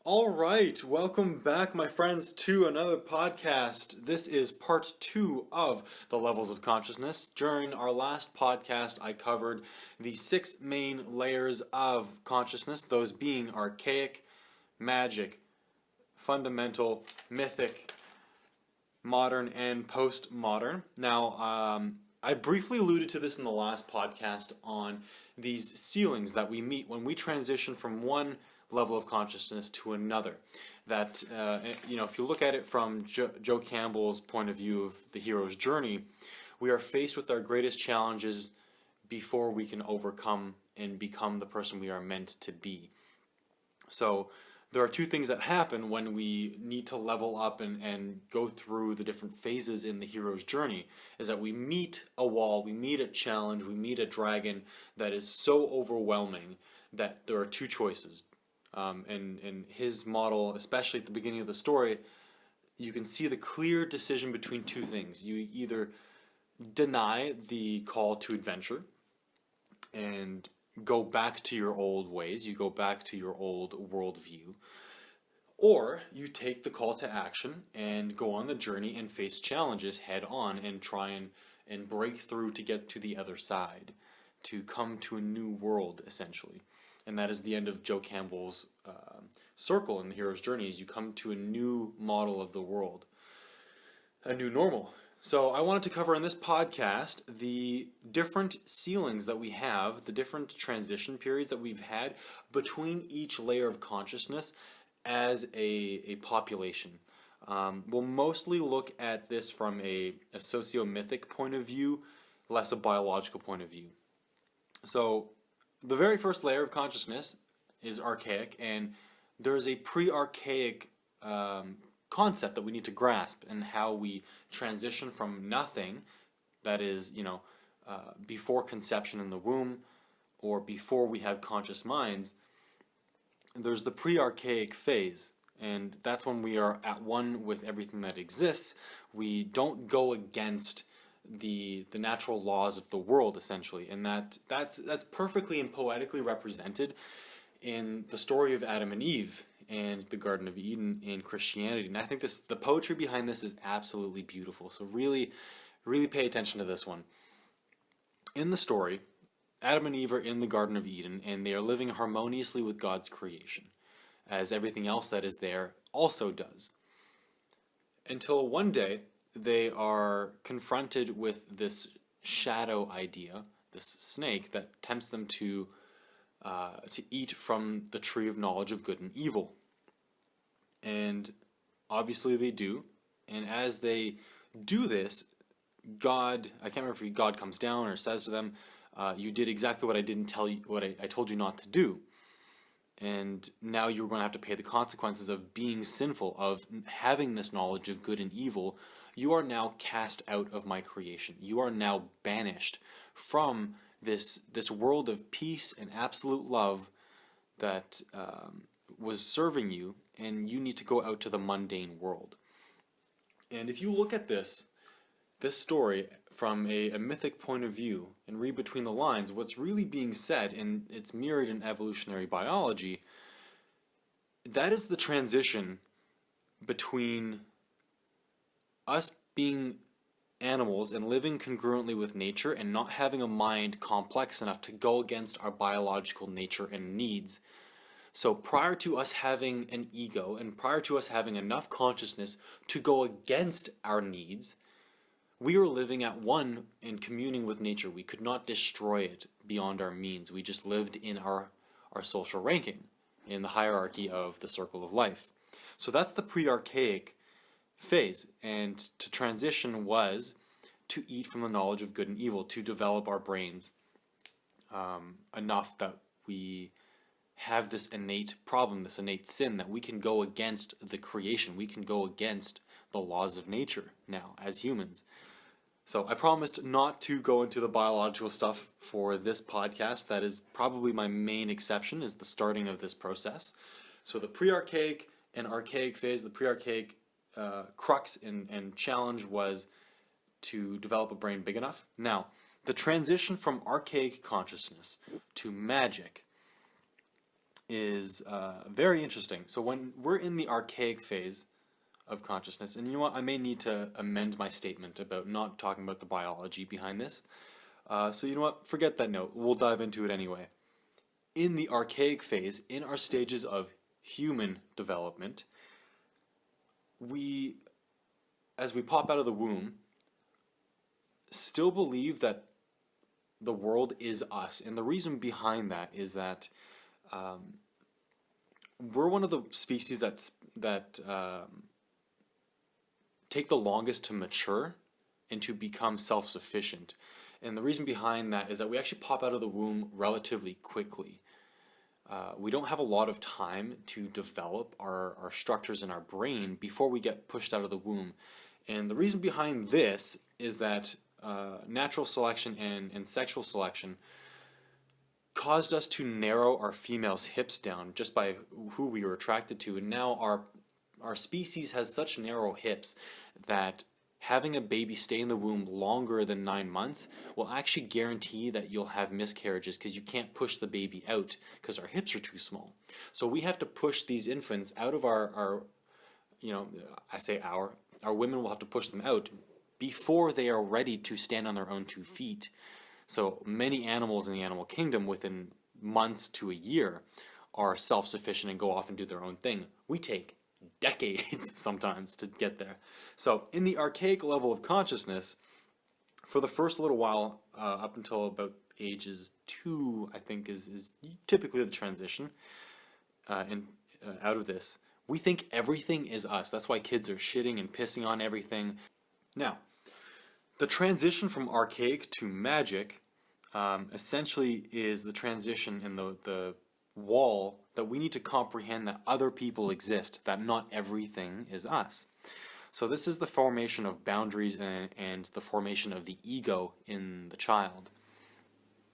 All right, welcome back, my friends, to another podcast. This is part 2 of the levels of consciousness. During our last podcast, I covered the 6 main layers of consciousness, those being archaic, magic, fundamental, mythic, modern, and postmodern. Now, I briefly alluded to this in the last podcast on these ceilings that we meet when we transition from one level of consciousness to another. That, if you look at it from Joe Campbell's point of view of the hero's journey, we are faced with our greatest challenges before we can overcome and become the person we are meant to be. So there are two things that happen when we need to level up and go through the different phases in the hero's journey, is that we meet a wall, we meet a challenge, we meet a dragon that is so overwhelming that there are two choices. In his model, especially at the beginning of the story, you can see the clear decision between two things. You either deny the call to adventure and go back to your old ways, you go back to your old worldview, or you take the call to action and go on the journey and face challenges head on and try and break through to get to the other side, to come to a new world, essentially. And that is the end of Joe Campbell's circle in the hero's journey, is you come to a new model of the world, a new normal. So I wanted to cover in this podcast the different ceilings that we have, the different transition periods that we've had between each layer of consciousness as a population. We'll mostly look at this from a socio-mythic point of view, less a biological point of view. So the very first layer of consciousness is archaic, and there's a pre-archaic concept that we need to grasp, and how we transition from nothing, that is, before conception in the womb, or before we have conscious minds. There's the pre-archaic phase, and that's when we are at one with everything that exists. We don't go against the natural laws of the world, essentially, and that's perfectly and poetically represented in the story of Adam and Eve and the Garden of Eden in Christianity. And I think the poetry behind this is absolutely beautiful. So really, really pay attention to this one. In the story, Adam and Eve are in the Garden of Eden, and they are living harmoniously with God's creation, as everything else that is there also does. Until one day, they are confronted with this shadow idea, this snake that tempts them to eat from the tree of knowledge of good and evil. And obviously they do. And as they do this, God, I can't remember if God comes down or says to them, you did exactly what I didn't tell you, what I told you not to do. And now you're going to have to pay the consequences of being sinful, of having this knowledge of good and evil. You are now cast out of my creation. You are now banished from this world of peace and absolute love that was serving you, and you need to go out to the mundane world. And if you look at this story from a mythic point of view and read between the lines, what's really being said, and it's mirrored in evolutionary biology, that is the transition between us being animals and living congruently with nature and not having a mind complex enough to go against our biological nature and needs. So prior to us having an ego, and prior to us having enough consciousness to go against our needs, we were living at one and communing with nature. We could not destroy it beyond our means. We just lived in our social ranking, in the hierarchy of the circle of life. So that's the pre-archaic phase, and to transition was to eat from the knowledge of good and evil, to develop our brains enough that we have this innate problem, this innate sin, that we can go against the creation, we can go against the laws of nature now as humans. So I promised not to go into the biological stuff for this podcast. That is probably my main exception, is the starting of this process. So the pre-archaic and archaic phase, the pre-archaic crux and challenge was to develop a brain big enough. Now, the transition from archaic consciousness to magic is very interesting. So when we're in the archaic phase of consciousness, and you know what, I may need to amend my statement about not talking about the biology behind this. So you know what, forget that note. We'll dive into it anyway. In the archaic phase, in our stages of human development, we, as we pop out of the womb, still believe that the world is us. And the reason behind that is that we're one of the species that take the longest to mature and to become self-sufficient. And the reason behind that is that we actually pop out of the womb relatively quickly. We don't have a lot of time to develop our structures in our brain before we get pushed out of the womb. And the reason behind this is that natural selection and sexual selection caused us to narrow our females' hips down just by who we were attracted to. And now our species has such narrow hips that having a baby stay in the womb longer than 9 months will actually guarantee that you'll have miscarriages, because you can't push the baby out because our hips are too small. So we have to push these infants out of our women will have to push them out before they are ready to stand on their own 2 feet. So many animals in the animal kingdom within months to a year are self-sufficient and go off and do their own thing. We take decades sometimes to get there. So in the archaic level of consciousness, for the first little while, up until about ages 2, I think is typically the transition out of this, we think everything is us. That's why kids are shitting and pissing on everything. Now, the transition from archaic to magic essentially is the transition in the wall that we need to comprehend that other people exist, that not everything is us. So this is the formation of boundaries and the formation of the ego in the child.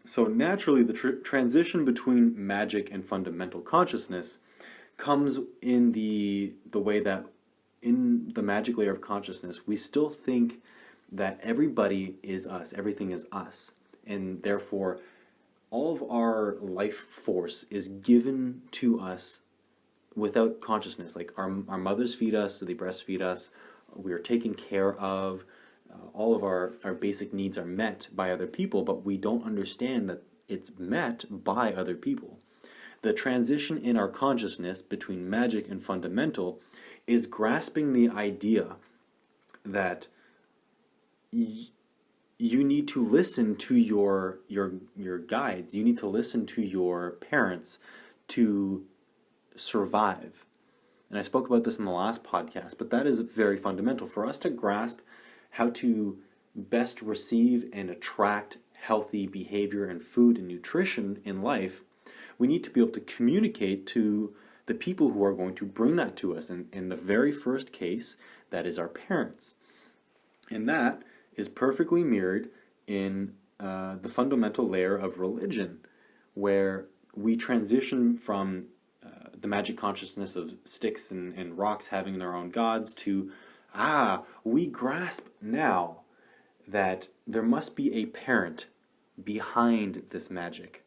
So naturally, the transition between magic and fundamental consciousness comes in the way that in the magic layer of consciousness, we still think that everybody is us, everything is us, and therefore all of our life force is given to us without consciousness. Like our mothers feed us, they breastfeed us, we are taken care of, all of our basic needs are met by other people, but we don't understand that it's met by other people. The transition in our consciousness between magic and fundamental is grasping the idea that you need to listen to your guides, you need to listen to your parents to survive. And I spoke about this in the last podcast, but that is very fundamental for us to grasp how to best receive and attract healthy behavior and food and nutrition in life. We need to be able to communicate to the people who are going to bring that to us. And in the very first case, that is our parents. And that is perfectly mirrored in the fundamental layer of religion, where we transition from the magic consciousness of sticks and rocks having their own gods to, we grasp now that there must be a parent behind this magic.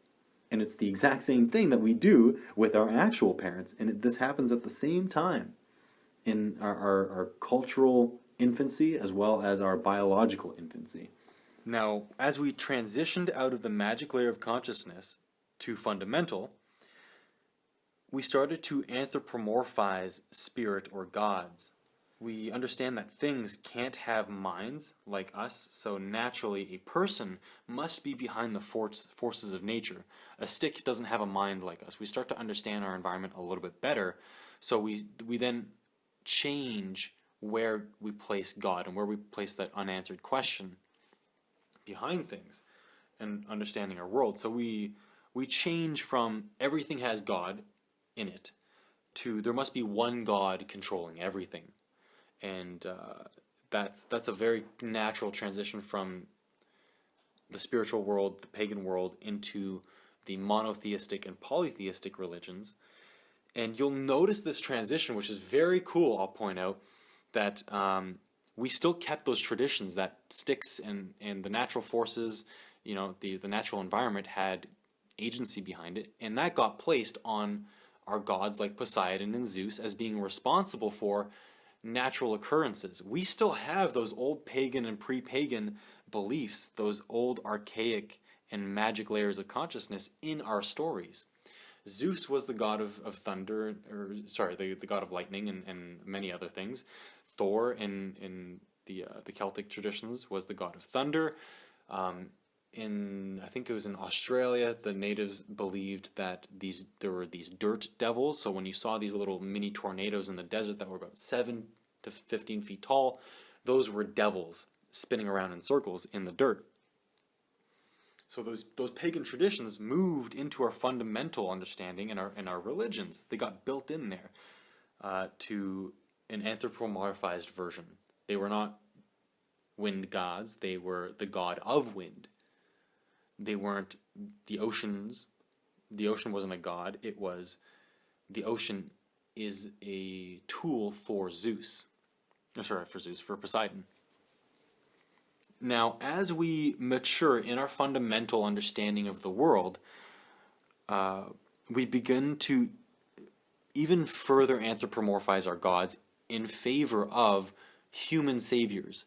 And it's the exact same thing that we do with our actual parents. And this happens at the same time in our cultural infancy as well as our biological infancy. Now, as we transitioned out of the magic layer of consciousness to fundamental, we started to anthropomorphize spirit or gods. We understand that things can't have minds like us, so naturally a person must be behind the forces of nature. A stick doesn't have a mind like us. We start to understand our environment a little bit better, so we then change where we place God and where we place that unanswered question behind things and understanding our world. So we change from everything has God in it to there must be one God controlling everything. And that's a very natural transition from the spiritual world, the pagan world, into the monotheistic and polytheistic religions. And you'll notice this transition, which is very cool, I'll point out, that we still kept those traditions that sticks and the natural forces, the natural environment had agency behind it, and that got placed on our gods like Poseidon and Zeus as being responsible for natural occurrences. We still have those old pagan and pre-pagan beliefs, those old archaic and magic layers of consciousness in our stories. Zeus was the god of thunder, or sorry, the god of lightning and many other things. Thor in the Celtic traditions was the god of thunder. I think it was in Australia, the natives believed that there were these dirt devils. So when you saw these little mini tornadoes in the desert that were about 7 to 15 feet tall, those were devils spinning around in circles in the dirt. So those pagan traditions moved into our fundamental understanding and our religions. They got built in there to an anthropomorphized version. They were not wind gods. They were the god of wind. They weren't the oceans. The ocean wasn't a god. The ocean is a tool for Zeus. For Poseidon. Now, as we mature in our fundamental understanding of the world, we begin to even further anthropomorphize our gods in favor of human saviors.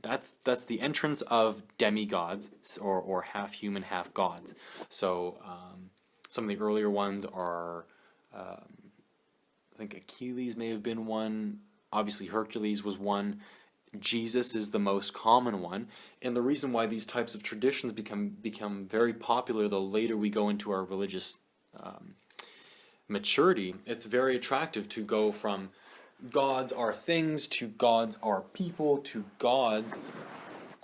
That's the entrance of demigods, or half human, half gods. So some of the earlier ones are, I think Achilles may have been one. Obviously Hercules was one. Jesus is the most common one, and the reason why these types of traditions become very popular the later we go into our religious maturity, it's very attractive to go from gods are things to gods are people to gods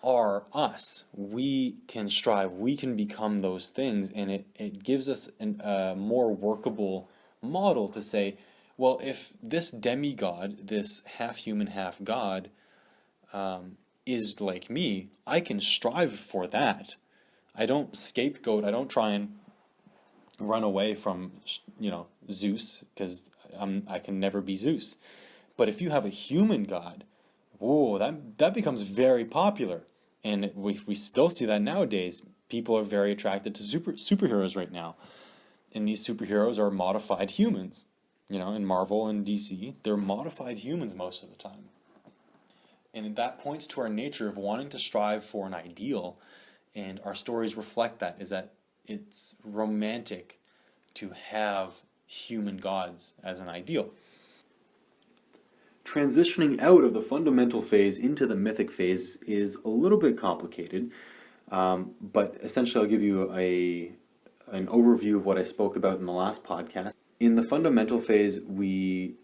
are us. We can strive, we can become those things, and it gives us a more workable model to say, well, if this demigod, this half human, half god, is like me, I can strive for that. I don't scapegoat, I don't try and run away from, Zeus, because I can never be Zeus. But if you have a human god, whoa, that becomes very popular. And we still see that nowadays. People are very attracted to superheroes right now. And these superheroes are modified humans. In Marvel and DC, they're modified humans most of the time. And that points to our nature of wanting to strive for an ideal, and our stories reflect that, is that it's romantic to have human gods as an ideal. Transitioning out of the fundamental phase into the mythic phase is a little bit complicated, but essentially I'll give you an overview of what I spoke about in the last podcast. In the fundamental phase, we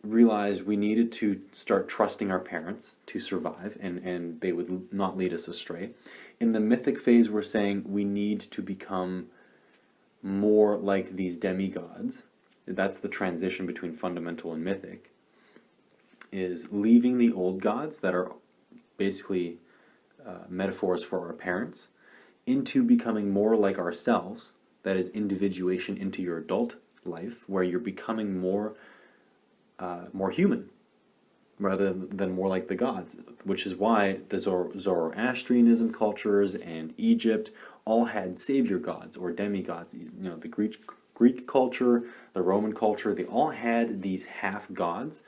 realized we needed to start trusting our parents to survive, and they would not lead us astray. In the mythic phase, we're saying we need to become more like these demigods. That's the transition between fundamental and mythic, is leaving the old gods that are basically metaphors for our parents, into becoming more like ourselves. That is individuation into your adult life, where you're becoming more human rather than more like the gods, which is why the Zoroastrianism cultures and Egypt all had savior gods or demigods. The Greek culture, the Roman culture, they all had these half gods,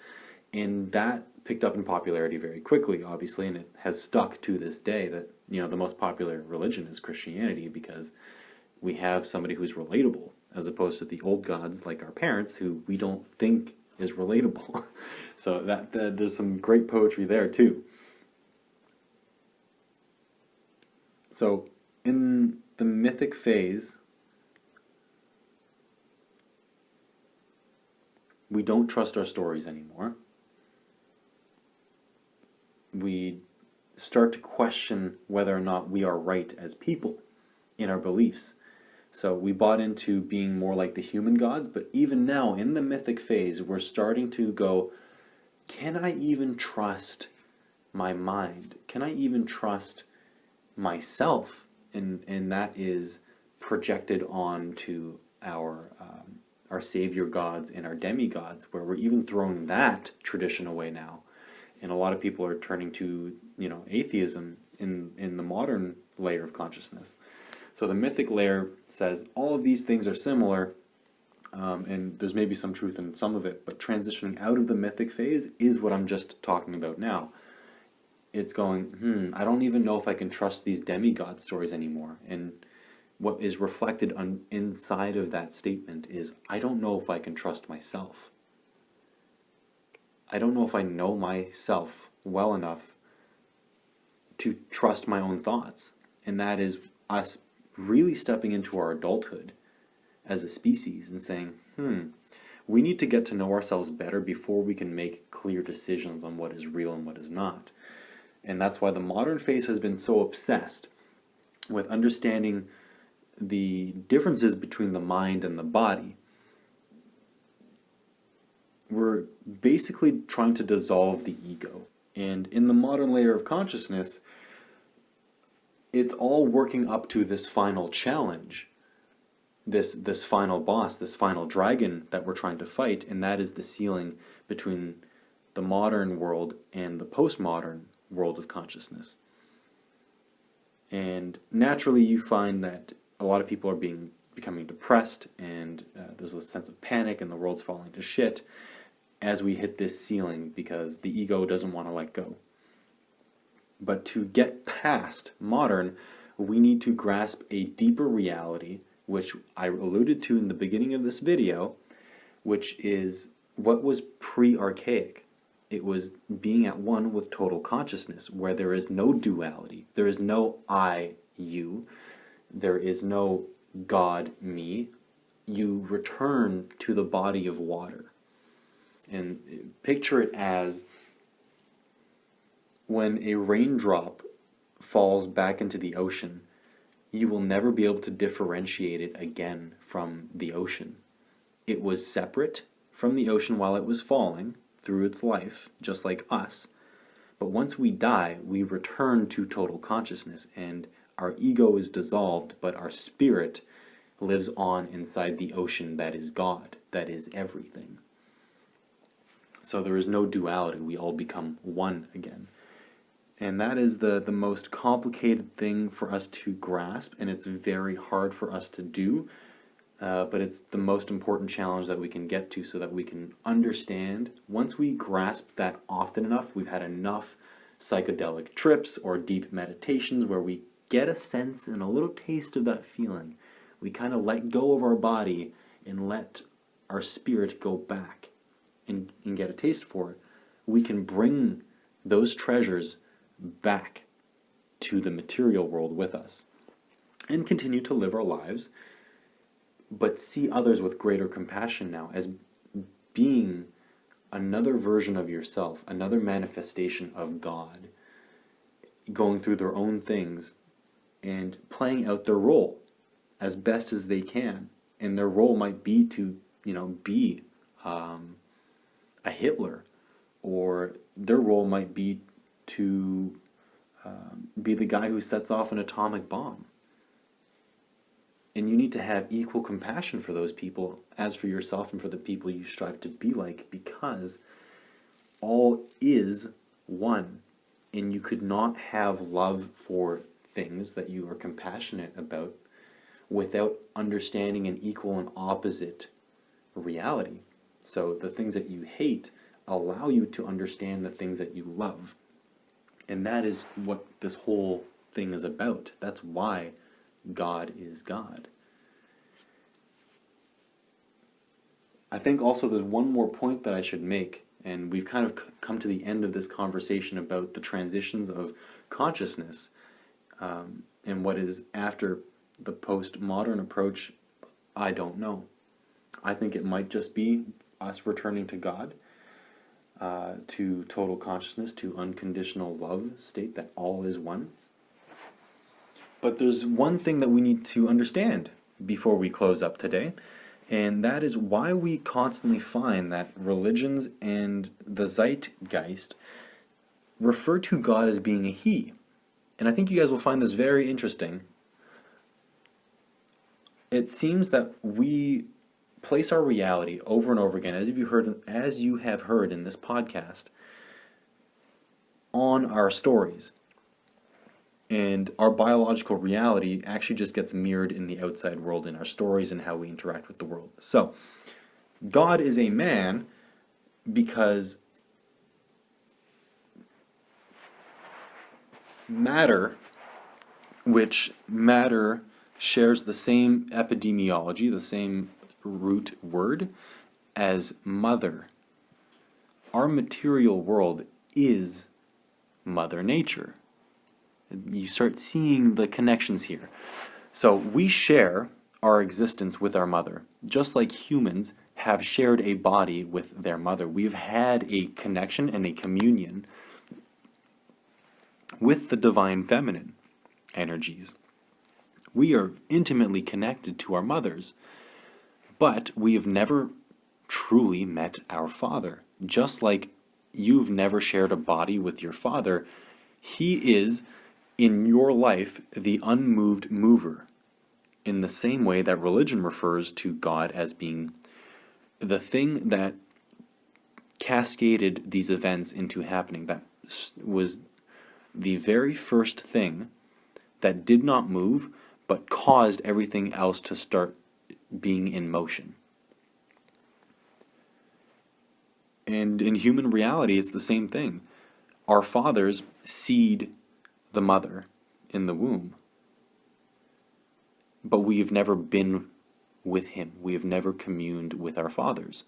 and that picked up in popularity very quickly, obviously, and it has stuck to this day that the most popular religion is Christianity, because we have somebody who's relatable, as opposed to the old gods like our parents, who we don't think is relatable. So that there's some great poetry there too. So in the mythic phase, we don't trust our stories anymore. We start to question whether or not we are right as people in our beliefs. So we bought into being more like the human gods, but even now in the mythic phase, we're starting to go, can I even trust my mind? Can I even trust myself? And that is projected onto our savior gods and our demigods, where we're even throwing that tradition away now. And a lot of people are turning to, atheism in the modern layer of consciousness. So the mythic layer says all of these things are similar, and there's maybe some truth in some of it, but transitioning out of the mythic phase is what I'm just talking about now. It's going, I don't even know if I can trust these demigod stories anymore. And what is reflected inside of that statement is, I don't know if I can trust myself. I don't know if I know myself well enough to trust my own thoughts. And that is us really stepping into our adulthood as a species and saying, we need to get to know ourselves better before we can make clear decisions on what is real and what is not. And that's why the modern phase has been so obsessed with understanding the differences between the mind and the body. We're basically trying to dissolve the ego. And in the modern layer of consciousness, it's all working up to this final challenge, this final boss, this final dragon that we're trying to fight, and that is the ceiling between the modern world and the postmodern world of consciousness. And naturally you find that a lot of people are becoming depressed, and there's a sense of panic and the world's falling to shit as we hit this ceiling because the ego doesn't want to let go. But to get past modern, we need to grasp a deeper reality, which I alluded to in the beginning of this video, which is what was pre-archaic. It was being at one with total consciousness, where there is no duality. There is no I, you. There is no God, me. You return to the body of water. And picture it as when a raindrop falls back into the ocean, you will never be able to differentiate it again from the ocean. It was separate from the ocean while it was falling through its life, just like us. But once we die, we return to total consciousness, and our ego is dissolved, but our spirit lives on inside the ocean that is God, that is everything. So there is no duality. We all become one again. And that is the most complicated thing for us to grasp, and it's very hard for us to do, but it's the most important challenge that we can get to so that we can understand. Once we grasp that often enough, we've had enough psychedelic trips or deep meditations where we get a sense and a little taste of that feeling. We kind of let go of our body and let our spirit go back and get a taste for it. We can bring those treasures back to the material world with us and continue to live our lives, but see others with greater compassion now as being another version of yourself, another manifestation of God, going through their own things and playing out their role as best as they can. And their role might be to, be a Hitler, or their role might be to be the guy who sets off an atomic bomb. And you need to have equal compassion for those people as for yourself and for the people you strive to be like, because all is one. And you could not have love for things that you are compassionate about without understanding an equal and opposite reality. So the things that you hate allow you to understand the things that you love. And that is what this whole thing is about. That's why God is God. I think also there's one more point that I should make, and we've kind of come to the end of this conversation about the transitions of consciousness and what is after the postmodern approach. I don't know. I think it might just be us returning to God, to total consciousness, to unconditional love state that all is one. But there's one thing that we need to understand before we close up today, and that is why we constantly find that religions and the zeitgeist refer to God as being a he. And I think you guys will find this very interesting. It seems that we place our reality over and over again, as you have heard in this podcast, on our stories. And our biological reality actually just gets mirrored in the outside world, in our stories and how we interact with the world. So, God is a man because matter, which matter shares the same epidemiology, the same root word as mother. Our material world is Mother Nature. You start seeing the connections here. So we share our existence with our mother, just like humans have shared a body with their mother. We've had a connection and a communion with the divine feminine energies. We are intimately connected to our mothers, but we have never truly met our father. Just like you've never shared a body with your father, he is, in your life, the unmoved mover, in the same way that religion refers to God as being the thing that cascaded these events into happening, that was the very first thing that did not move, but caused everything else to start being in motion. And in human reality, it's the same thing. Our fathers seed the mother in the womb, but we have never been with him. We have never communed with our fathers.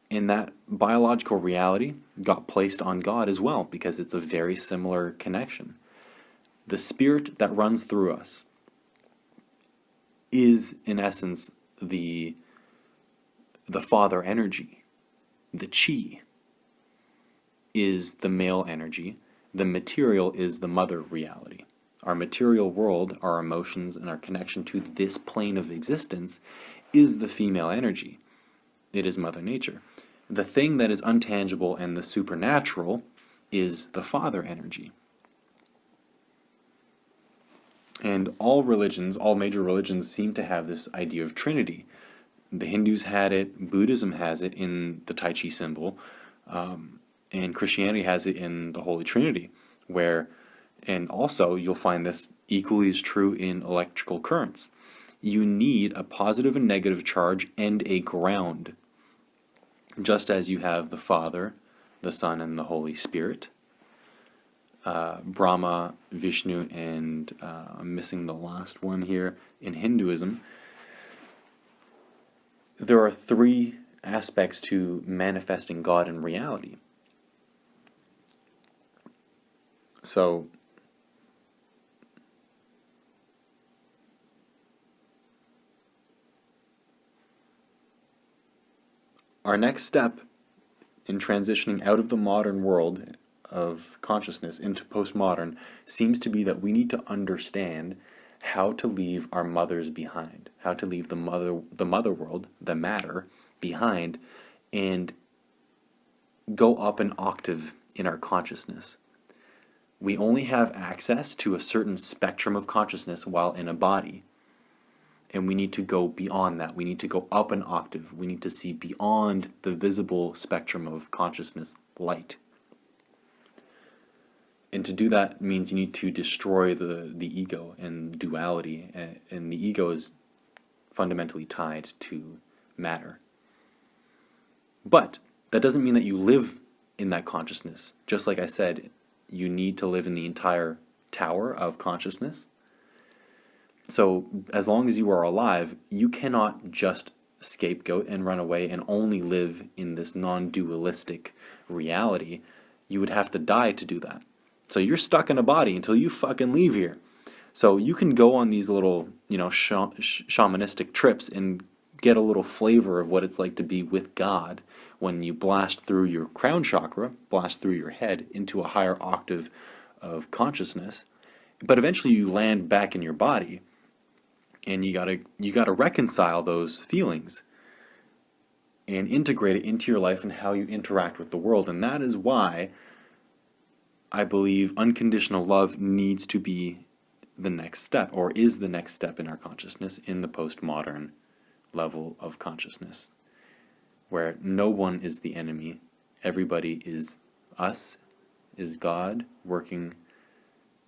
And that biological reality got placed on God as well, because it's a very similar connection. The spirit that runs through us is, in essence, the father energy. The chi is the male energy. The material is the mother reality. Our material world, our emotions, and our connection to this plane of existence is the female energy. It is Mother Nature. The thing that is untangible and the supernatural is the father energy. And all religions, all major religions, seem to have this idea of Trinity. The Hindus had it, Buddhism has it in the Tai Chi symbol, and Christianity has it in the Holy Trinity, where, and also you'll find this equally as true in electrical currents. You need a positive and negative charge and a ground, just as you have the Father, the Son, and the Holy Spirit. Brahma, Vishnu, and I'm missing the last one here in Hinduism. There are three aspects to manifesting God in reality. So, our next step in transitioning out of the modern world of consciousness into postmodern seems to be that we need to understand how to leave our mothers behind, how to leave the mother world, the matter, behind, and go up an octave in our consciousness. We only have access to a certain spectrum of consciousness while in a body, and we need to go beyond that. We need to go up an octave. We need to see beyond the visible spectrum of consciousness light. And to do that means you need to destroy the ego and duality, and the ego is fundamentally tied to matter. But that doesn't mean that you live in that consciousness. Just like I said, you need to live in the entire tower of consciousness. So as long as you are alive, you cannot just scapegoat and run away and only live in this non-dualistic reality. You would have to die to do that. So you're stuck in a body until you fucking leave here. So you can go on these little, shamanistic trips and get a little flavor of what it's like to be with God when you blast through your crown chakra, blast through your head into a higher octave of consciousness. But eventually you land back in your body, and you gotta reconcile those feelings and integrate it into your life and how you interact with the world. And that is why I believe unconditional love needs to be the next step, or is the next step in our consciousness in the postmodern level of consciousness, where no one is the enemy. Everybody is us, is God, working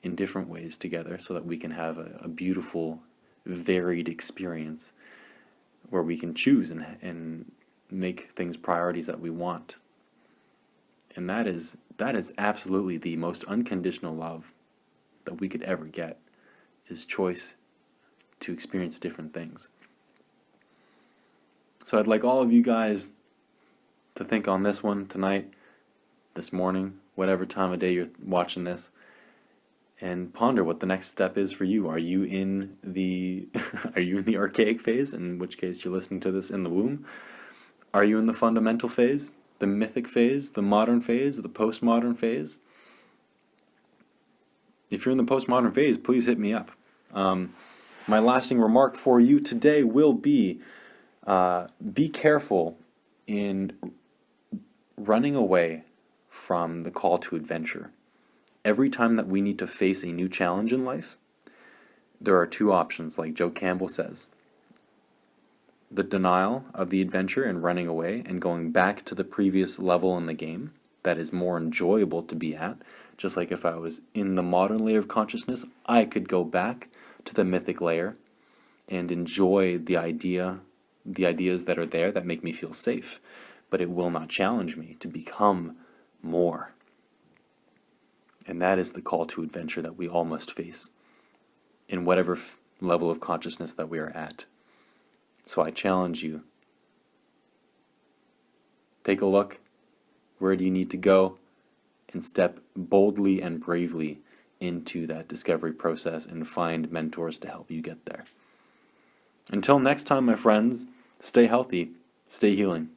in different ways together so that we can have a beautiful, varied experience where we can choose and make things priorities that we want. And that is absolutely the most unconditional love that we could ever get, is choice to experience different things. So I'd like all of you guys to think on this one tonight, this morning, whatever time of day you're watching this, and ponder what the next step is for you. Are you in the archaic phase, in which case you're listening to this in the womb? Are you in the fundamental phase, the mythic phase, the modern phase, the postmodern phase? If you're in the postmodern phase, please hit me up. My lasting remark for you today will be careful in running away from the call to adventure. Every time that we need to face a new challenge in life, there are two options, like Joe Campbell says. The denial of the adventure and running away and going back to the previous level in the game that is more enjoyable to be at. Just like if I was in the modern layer of consciousness, I could go back to the mythic layer and enjoy the ideas that are there that make me feel safe, but it will not challenge me to become more. And that is the call to adventure that we all must face in whatever level of consciousness that we are at. So I challenge you, take a look. Where do you need to go? And step boldly and bravely into that discovery process and find mentors to help you get there. Until next time, my friends, stay healthy, stay healing.